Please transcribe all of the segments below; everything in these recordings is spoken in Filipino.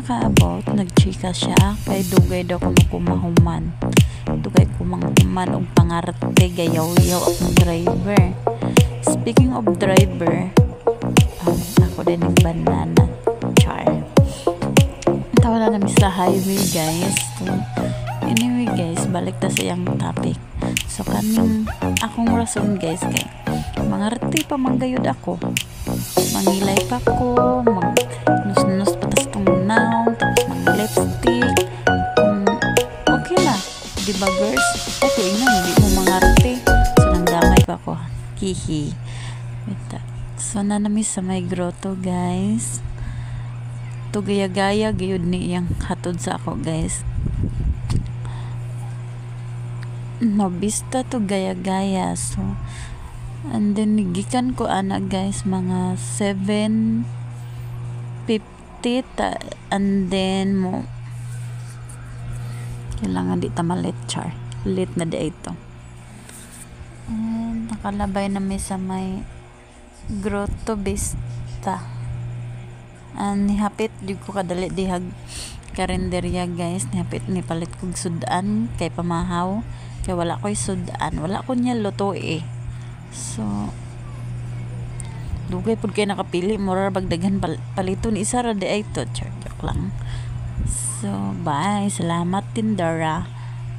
nakaabot, nagchika siya kay dugay daw kuno kumahuman. Dugay kumahuman og pangarte gayaw-yaw akong driver. Speaking of driver, ako din ng banana char. Tawala namin sa highway guys. So, anyway guys, balik ta sa iyang topic. So kaning akong rason guys kay mangarte pa manggayod ako. Mangilay pa ko, nus-nus patas tong naw, tapos mang lipstick. Okay na, di ba girls? Eto ina, hindi mo mangarte. So nandamay pa ko. Hihi. So na namin sa may grotto guys. To gaya-gaya gayud ni iyang hatod sa ako guys. Nobista to gaya-gaya. So and then gikan ko ana guys mga 7:50 and then mo kailangan di ta malit char. Late na di ito. And nakalabay na may sa may Grotto Vista. And nihapit di ko kadali dihag karinderya guys. Nihapit ni palit kog sudan kay pamahaw. Kay wala ko'y sudan. Wala ko niya luto eh. So dugay pud kay nakapili mura bagdagan paliton isa ra di ay to. Joke lang. So bye. Salamat Tindara.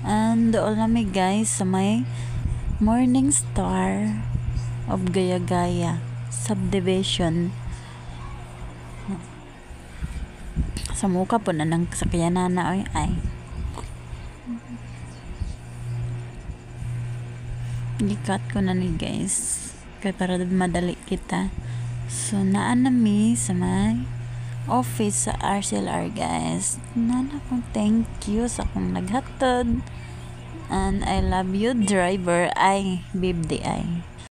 And doon nami guys sa may Morning Star of Gaya-Gaya subdivision. Sa muka po na ng sakyanan na ay gikat ko na ni guys kaya para madali kita. So naan nami sa may office sa RCLR guys. Nana kong thank you sa akong naghatod and I love you driver ay babe di ay